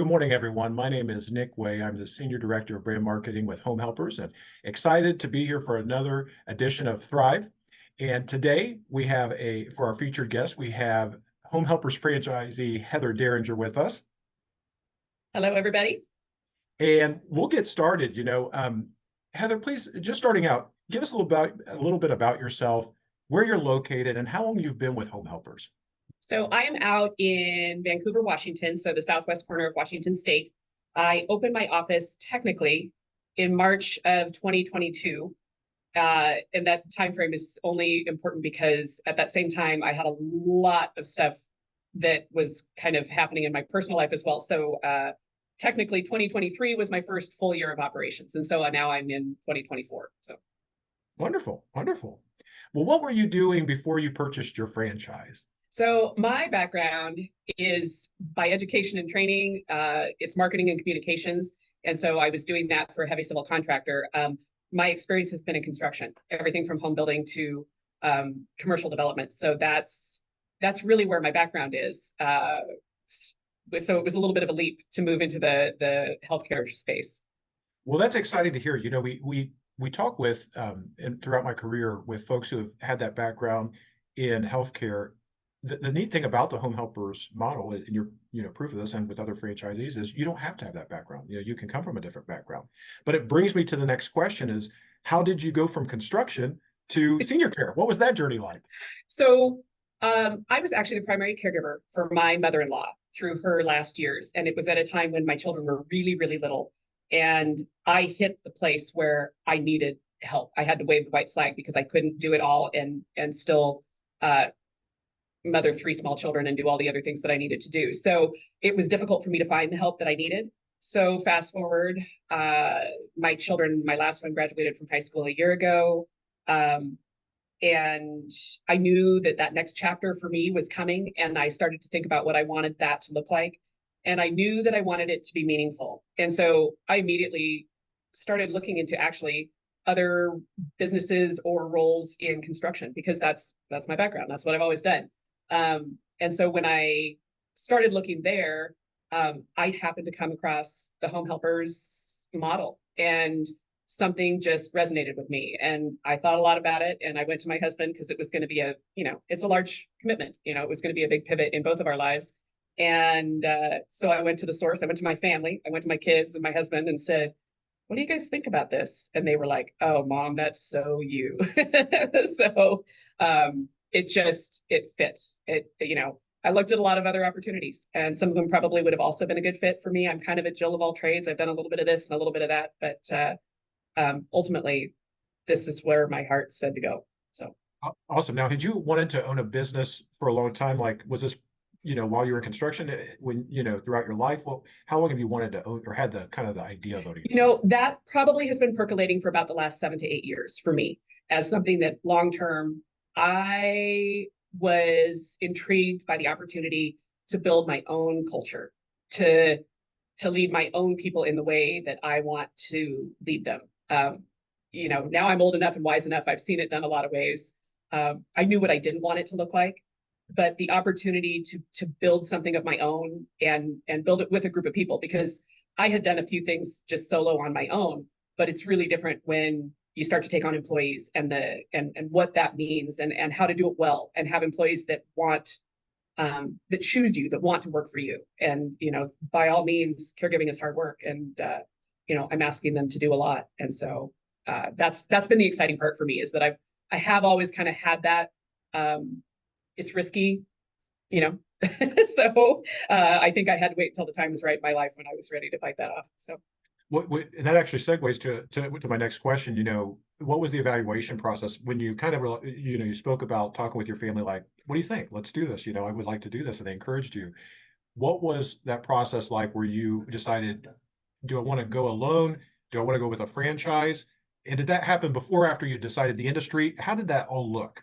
Good morning, everyone. My name is Nick Way. I'm the Senior Director of Brand Marketing with Home Helpers and excited to be here for another edition of Thrive. And today we have for our featured guest, we have Home Helpers franchisee Heather Deringer with us. Hello, everybody. And we'll get started. Heather, please, just starting out, give us a little bit about yourself, where you're located, and how long you've been with Home Helpers. So I am out in Vancouver, Washington, so the southwest corner of Washington State. I opened my office technically in March of 2022. And that time frame is only important because at that same time, I had a lot of stuff that was kind of happening in my personal life as well. So technically 2023 was my first full year of operations. And so now I'm in 2024. So Wonderful, wonderful. Well, what were you doing before you purchased your franchise? So my background is by education and training. It's marketing and communications. And so I was doing that for a heavy civil contractor. My experience has been in construction, everything from home building to commercial development. So that's really where my background is. So it was a little bit of a leap to move into the healthcare space. Well, that's exciting to hear. We talk with and throughout my career with folks who have had that background in healthcare. The neat thing about the Home Helpers model, and you're proof of this, and with other franchisees, is you don't have to have that background. You can come from a different background. But it brings me to the next question: is how did you go from construction to senior care? What was that journey like? So I was actually the primary caregiver for my mother-in-law through her last years, and it was at a time when my children were really, really little, and I hit the place where I needed help. I had to wave the white flag because I couldn't do it all and still mother three small children and do all the other things that I needed to do. So it was difficult for me to find the help that I needed. So fast forward, my last one graduated from high school a year ago. And I knew that next chapter for me was coming, and I started to think about what I wanted that to look like. And I knew that I wanted it to be meaningful. And so I immediately started looking into actually other businesses or roles in construction, because that's my background. That's what I've always done. And so when I started looking there, I happened to come across the Home Helpers model, and something just resonated with me. And I thought a lot about it. And I went to my husband because it was going to be it's a large commitment. It was going to be a big pivot in both of our lives. And so I went to the source. I went to my family. I went to my kids and my husband and said, "What do you guys think about this?" And they were like, "Oh, Mom, that's so you." So it fits. I looked at a lot of other opportunities, and some of them probably would have also been a good fit for me. I'm kind of a Jill of all trades. I've done a little bit of this and a little bit of that, but ultimately, this is where my heart said to go. So Awesome. Now, had you wanted to own a business for a long time? Like, was this, while you were in construction, when, throughout your life? Well, how long have you wanted to own or had the kind of the idea of owning? That probably has been percolating for about the last 7 to 8 years for me as something that long term I was intrigued by the opportunity to build my own culture, to lead my own people in the way that I want to lead them. Now I'm old enough and wise enough. I've seen it done a lot of ways. I knew what I didn't want it to look like, but the opportunity to build something of my own and build it with a group of people, because I had done a few things just solo on my own, but it's really different when you start to take on employees and what that means and how to do it well and have employees that that choose you, that want to work for you. And, by all means, caregiving is hard work. And, I'm asking them to do a lot. And so that's been the exciting part for me, is that I have always kind of had that. It's risky, so I think I had to wait until the time was right in my life when I was ready to bite that off. So. And that actually segues to my next question. What was the evaluation process when you kind of, you spoke about talking with your family, like, what do you think? Let's do this. I would like to do this. And they encouraged you. What was that process like where you decided, do I want to go alone? Do I want to go with a franchise? And did that happen before or after you decided the industry? How did that all look?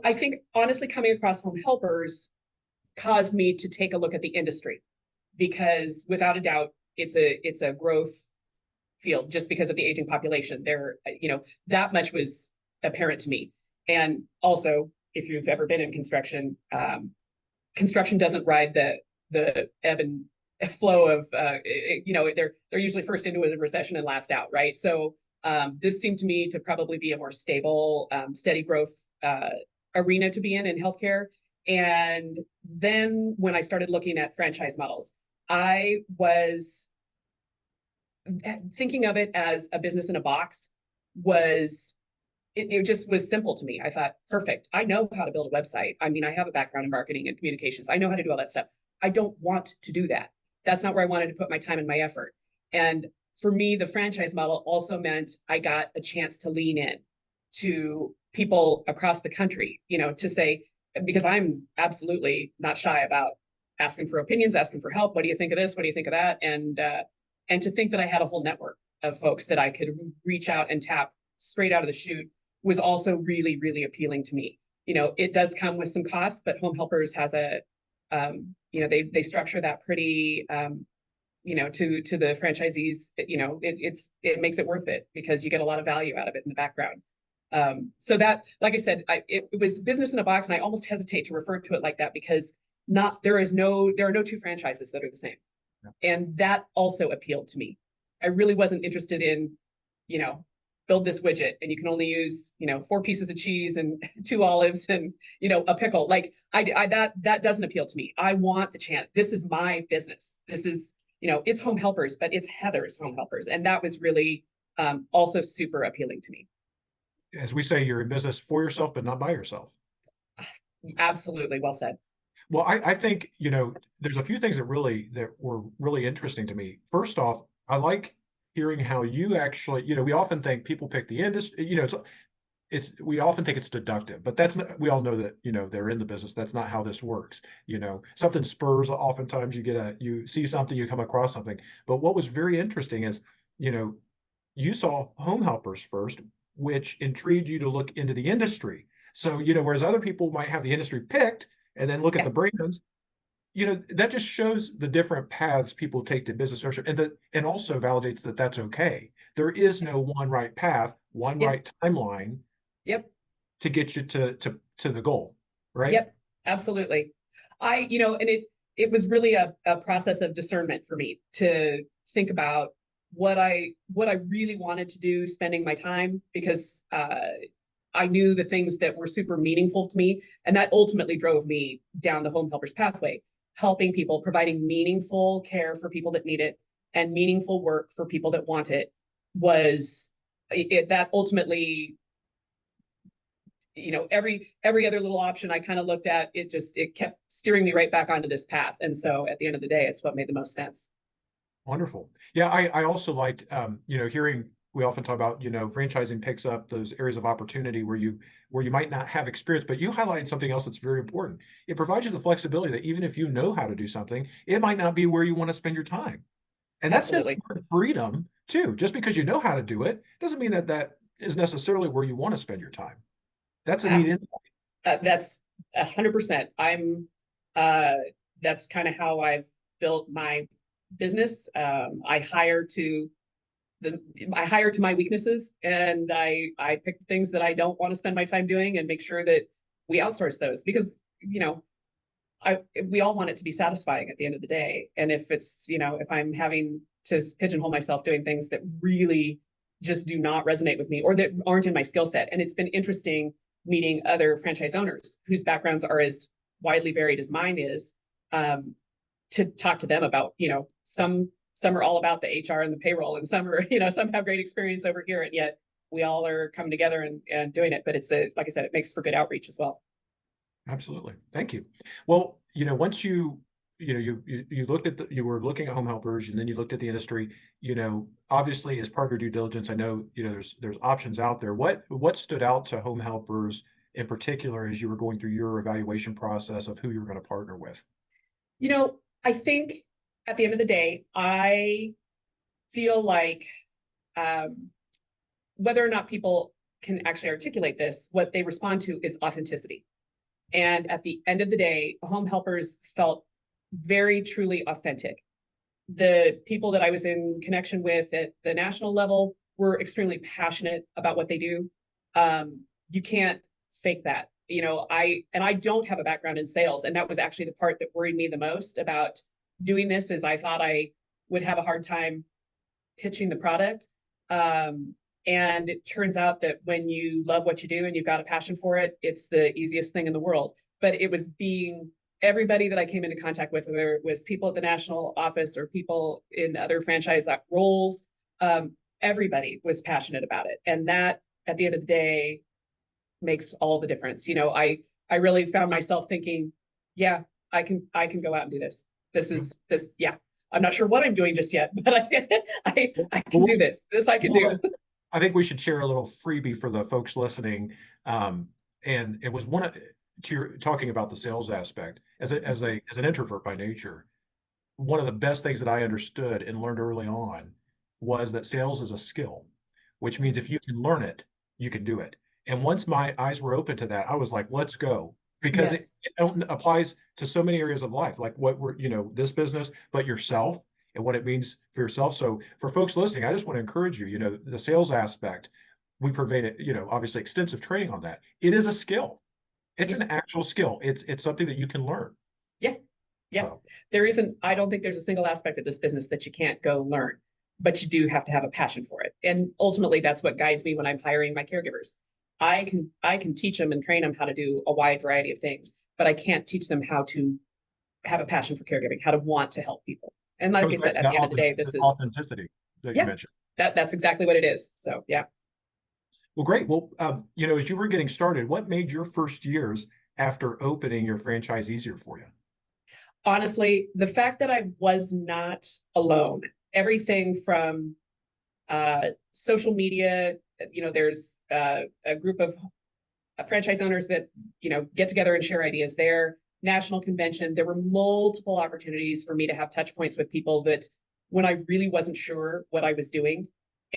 I think honestly, coming across Home Helpers caused me to take a look at the industry, because without a doubt, it's a growth field just because of the aging population. That much was apparent to me. And also, if you've ever been in construction, construction doesn't ride the ebb flow of they're usually first into a recession and last out, right? So this seemed to me to probably be a more stable, steady growth arena to be in healthcare. And then when I started looking at franchise models, I was thinking of it as a business in a box. Was it just was simple to me. I thought, perfect. I know how to build a website. I mean, I have a background in marketing and communications. I know how to do all that stuff. I don't want to do that. That's not where I wanted to put my time and my effort. And for me, the franchise model also meant I got a chance to lean in to people across the country, to say, because I'm absolutely not shy about asking for opinions, asking for help. What do you think of this? What do you think of that? And to think that I had a whole network of folks that I could reach out and tap straight out of the chute was also really, really appealing to me. It does come with some costs, but Home Helpers has they structure that pretty, to the franchisees. It makes it worth it because you get a lot of value out of it in the background. So that, like I said, it was business in a box, and I almost hesitate to refer to it like that because there are no two franchises that are the same, and that also appealed to me. I really wasn't interested in, build this widget and you can only use 4 pieces of cheese and 2 olives and a pickle. Like that doesn't appeal to me. I want the chance. This is my business. This is it's Home Helpers, but it's Heather's Home Helpers, and that was really also super appealing to me. As we say, you're in business for yourself, but not by yourself. Absolutely, well said. Well, I think, there's a few things that were really interesting to me. First off, I like hearing how you actually, we often think people pick the industry, we often think it's deductive, but that's not, we all know that, they're in the business. That's not how this works. Something spurs, oftentimes you see something, you come across something. But what was very interesting is, you know, you saw Home Helpers first, which intrigued you to look into the industry. So, whereas other people might have the industry picked and then look at Yeah, the brands, that just shows the different paths people take to business ownership, and also validates that that's okay. There is no one right path, one yep, right timeline yep, to get you to the goal, right? yep, absolutely. And it was really a process of discernment for me to think about what I really wanted to do, spending my time, because I knew the things that were super meaningful to me, and that ultimately drove me down the Home Helpers pathway, helping people, providing meaningful care for people that need it, and meaningful work for people that want it. Was it that ultimately, every other little option I kind of looked at, it kept steering me right back onto this path. And so at the end of the day, it's what made the most sense. Wonderful. Yeah, I also liked, hearing, we often talk about, franchising picks up those areas of opportunity where you might not have experience, but you highlighted something else that's very important. It provides you the flexibility that even if you know how to do something, it might not be where you want to spend your time. And that's an Absolutely. important freedom too. Just because you know how to do it doesn't mean that that is necessarily where you want to spend your time. That's a neat Ah, insight. that's 100%. Uh, that's kind of how I've built my business. The I hire to my weaknesses, and I pick the things that I don't want to spend my time doing and make sure that we outsource those, because I we all want it to be satisfying at the end of the day. And if I'm having to pigeonhole myself doing things that really just do not resonate with me or that aren't in my skill set. And it's been interesting meeting other franchise owners whose backgrounds are as widely varied as mine is, to talk to them about, some are all about the HR and the payroll, and some are, some have great experience over here, and yet we all are coming together and doing it. But like I said, it makes for good outreach as well. Absolutely. Thank you. Well, once you looked at you were looking at Home Helpers, and then you looked at the industry, obviously as part of your due diligence, I know, there's options out there. What stood out to Home Helpers in particular as you were going through your evaluation process of who you were going to partner with? I think at the end of the day, I feel like, um, whether or not people can actually articulate this, what they respond to is authenticity. And at the end of the day, Home Helpers felt very truly authentic. The people that I was in connection with at the national level were extremely passionate about what they do. You can't fake that. I don't have a background in sales, and that was actually the part that worried me the most about doing this is I thought I would have a hard time pitching the product. And it turns out that when you love what you do and you've got a passion for it, it's the easiest thing in the world. But it was being everybody that I came into contact with, whether it was people at the national office or people in other franchise roles, everybody was passionate about it. And that at the end of the day makes all the difference. I really found myself thinking, yeah, I can go out and do this. This Yeah. is this, yeah. I'm not sure what I'm doing just yet, but I can Well, do this. This I can do. well, I think we should share a little freebie for the folks listening. And it was one of to your talking about the sales aspect as an introvert by nature. One of the best things that I understood and learned early on was that sales is a skill, which means if you can learn it, you can do it. And once my eyes were open to that, I was like, let's go. Because Yes. it applies to so many areas of life, like what we're, this business, but yourself and what it means for yourself. So for folks listening, I just want to encourage you, the sales aspect, we provide it, obviously extensive training on that. It is a skill. It's Yeah. an actual skill. It's something that you can learn. Yeah. Yeah. So There isn't, I don't think there's a single aspect of this business that you can't go learn, but you do have to have a passion for it. And ultimately that's what guides me when I'm hiring my caregivers. I can teach them and train them how to do a wide variety of things, but I can't teach them how to have a passion for caregiving, how to want to help people. And like comes I back said, to at that the end of the day, this is, authenticity that you yeah, mentioned. that's exactly what it is. So yeah. Well, great. Well, as you were getting started, what made your first years after opening your franchise easier for you? Honestly, the fact that I was not alone, everything from social media, there's a group of franchise owners that, get together and share ideas there, national convention. There were multiple opportunities for me to have touch points with people that when I really wasn't sure what I was doing.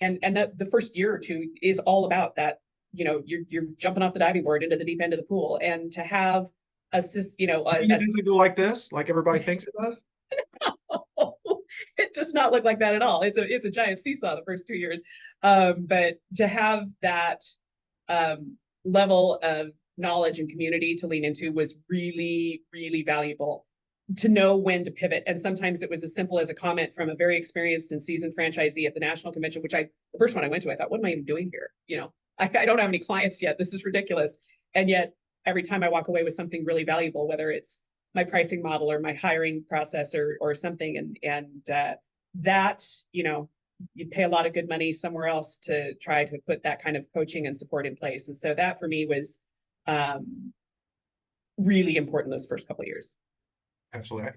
And that the first year or two is all about that. You're jumping off the diving board into the deep end of the pool. And to have a, I mean, it doesn't go like this, like everybody thinks it does. it does not look like that at all. It's a giant seesaw the first 2 years. But to have that level of knowledge and community to lean into was really, really valuable to know when to pivot. And sometimes it was as simple as a comment from a very experienced and seasoned franchisee at the national convention, which the first one I went to, I thought, what am I even doing here? I don't have any clients yet. This is ridiculous. And yet every time I walk away with something really valuable, whether it's my pricing model or my hiring process or something. And that, you'd pay a lot of good money somewhere else to try to put that kind of coaching and support in place. And so that for me was really important those first couple of years. Absolutely.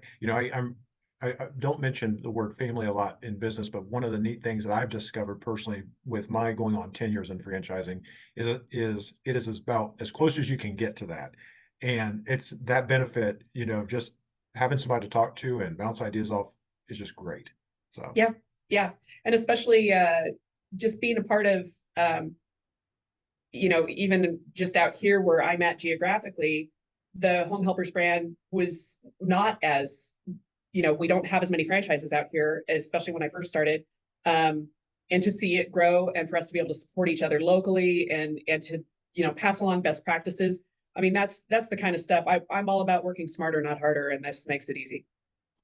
I don't mention the word family a lot in business, but one of the neat things that I've discovered personally with my going on 10 years in franchising is about as close as you can get to that. And it's that benefit, just having somebody to talk to and bounce ideas off is just great. So Yeah. Yeah. And especially just being a part of, even just out here where I'm at geographically, the Home Helpers brand was not as, we don't have as many franchises out here, especially when I first started. And to see it grow and for us to be able to support each other locally and to, pass along best practices. I mean, that's the kind of stuff I'm all about working smarter, not harder. And this makes it easy.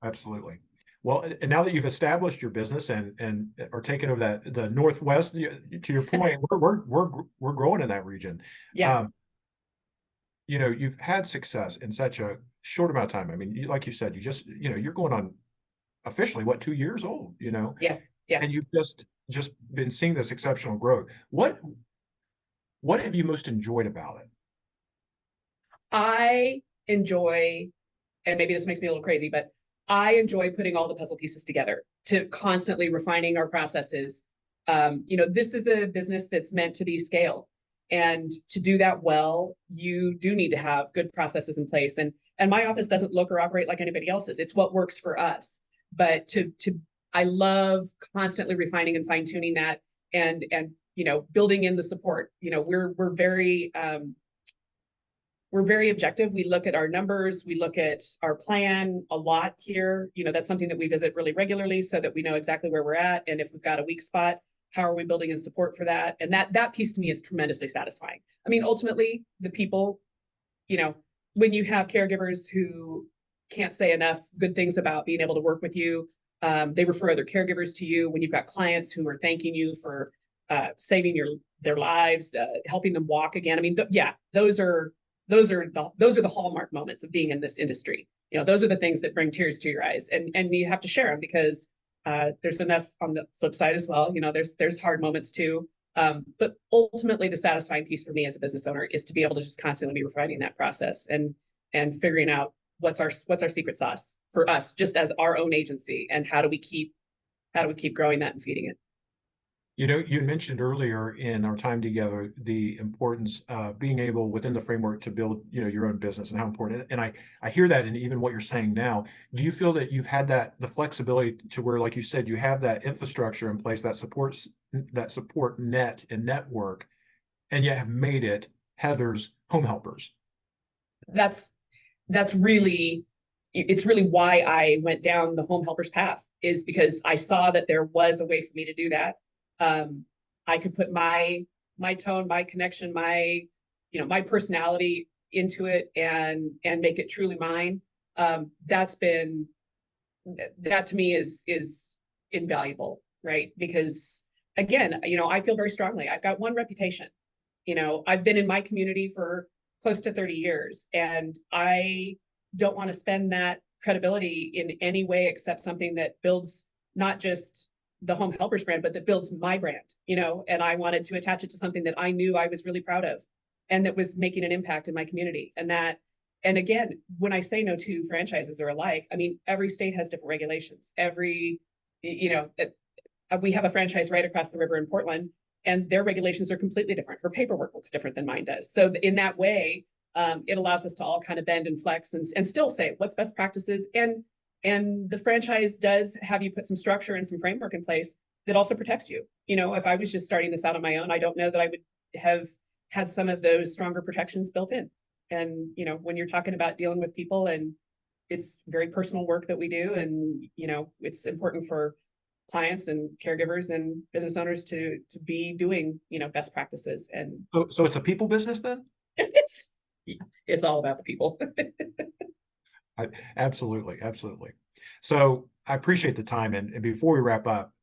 absolutely. Well, and now that you've established your business and are taking over the Northwest, to your point, we're growing in that region. Yeah. Um, you've had success in such a short amount of time. I mean, like you said, you're going on officially what 2 years old, Yeah. Yeah. and you've just been seeing this exceptional growth. What have you most enjoyed about it? I enjoy, and maybe this makes me a little crazy, but I enjoy putting all the puzzle pieces together to constantly refining our processes. This is a business that's meant to be scaled. And to do that well, you do need to have good processes in place. And my office doesn't look or operate like anybody else's. It's what works for us. But I love constantly refining and fine tuning that and building in the support. We're very objective. We look at our numbers, we look at our plan a lot here. That's something that we visit really regularly so that we know exactly where we're at. And if we've got a weak spot, how are we building in support for that? And that piece to me is tremendously satisfying. I mean, ultimately, the people, when you have caregivers who can't say enough good things about being able to work with you. They refer other caregivers to you when you've got clients who are thanking you for saving their lives, helping them walk again. I mean, yeah, those are the hallmark moments of being in this industry. You know, those are the things that bring tears to your eyes, and you have to share them because there's enough on the flip side as well. You know, there's hard moments too. But ultimately, the satisfying piece for me as a business owner is to be able to just constantly be refining that process and figuring out what's our secret sauce for us, just as our own agency, and how do we keep growing that and feeding it. You know, you mentioned earlier in our time together the importance of being able within the framework to build, your own business and how important. And I hear that in even what you're saying now. Do you feel that you've had the flexibility to where, like you said, you have that infrastructure in place that support net and network, and yet have made it Heather's Home Helpers? That's that's really it's really why I went down the home helpers path, is because I saw that there was a way for me to do that. Um, I could put my tone, my connection, my personality into it and make it truly mine. That's been that to me is invaluable, right? Because again, I feel very strongly. I've got one reputation. I've been in my community for close to 30 years, and I don't want to spend that credibility in any way except something that builds not just the Home Helpers brand, but that builds my brand. And I wanted to attach it to something that I knew I was really proud of and that was making an impact in my community. And again, when I say no two franchises are alike, I mean, every state has different regulations. You know, we have a franchise right across the river in Portland, and their regulations are completely different. Her paperwork looks different than mine does. So in that way, it allows us to all kind of bend and flex and still say what's best practices. And the franchise does have you put some structure and some framework in place that also protects you. If I was just starting this out on my own, I don't know that I would have had some of those stronger protections built in. And when you're talking about dealing with people, and it's very personal work that we do, and it's important for clients and caregivers and business owners to be doing best practices. And So it's a people business then? it's it's all about the people. Absolutely, absolutely. So I appreciate the time. And before we wrap up,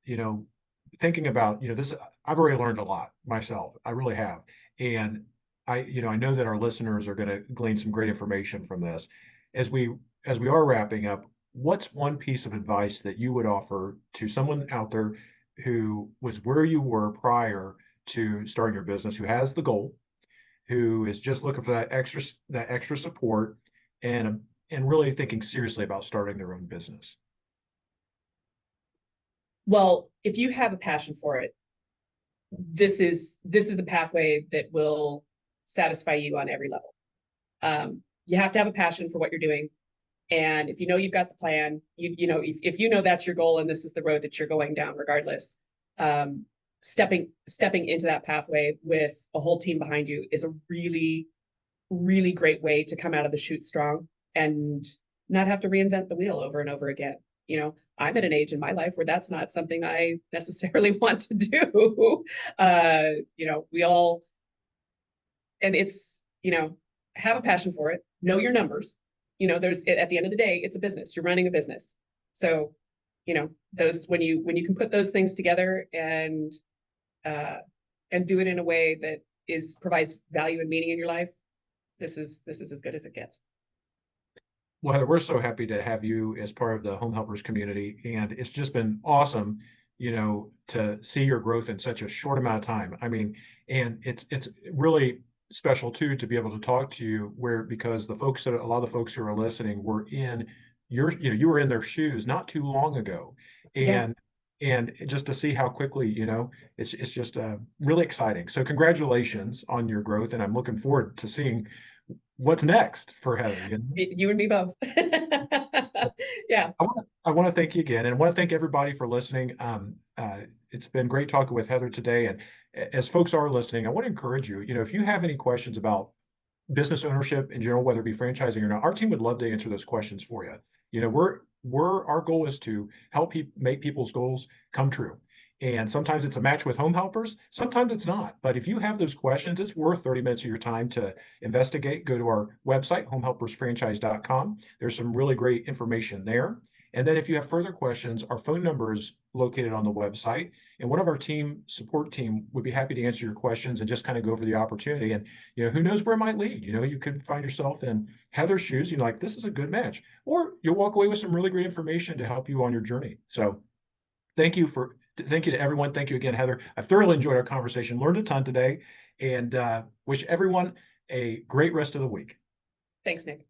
thinking about, this, I've already learned a lot myself. I really have. And I know that our listeners are going to glean some great information from this. As we are wrapping up, what's one piece of advice that you would offer to someone out there who was where you were prior to starting your business, who has the goal, who is just looking for that extra support, and really thinking seriously about starting their own business? Well, if you have a passion for it, this is a pathway that will satisfy you on every level. You have to have a passion for what you're doing. And if you've got the plan, if that's your goal and this is the road that you're going down, regardless, stepping into that pathway with a whole team behind you is a really, really great way to come out of the chute strong and not have to reinvent the wheel over and over again. I'm at an age in my life where that's not something I necessarily want to do. We all, and it's, have a passion for it, know your numbers. There's, at the end of the day, it's a business. You're running a business. So, those, when you can put those things together and do it in a way that provides value and meaning in your life, this is as good as it gets. Well, Heather, we're so happy to have you as part of the Home Helpers community, and it's just been awesome, to see your growth in such a short amount of time. I mean, and it's really special too to be able to talk to you because a lot of the folks who are listening were in you were in their shoes not too long ago, Yeah. and just to see how quickly, it's just really exciting. So congratulations on your growth, and I'm looking forward to seeing what's next for Heather. You and me both. Yeah. I want to thank you again, and I want to thank everybody for listening. It's been great talking with Heather today. And as folks are listening, I want to encourage you, if you have any questions about business ownership in general, whether it be franchising or not, our team would love to answer those questions for you. Our goal is to help make people's goals come true. And sometimes it's a match with home helpers, sometimes it's not. But if you have those questions, it's worth 30 minutes of your time to investigate. Go to our website, homehelpersfranchise.com. There's some really great information there. And then if you have further questions, our phone number is located on the website. And one of our support team would be happy to answer your questions and just kind of go over the opportunity. And, who knows where it might lead? You could find yourself in Heather's shoes. Like, this is a good match. Or you'll walk away with some really great information to help you on your journey. So thank you to everyone. Thank you again, Heather. I thoroughly enjoyed our conversation, learned a ton today, and wish everyone a great rest of the week. Thanks, Nick.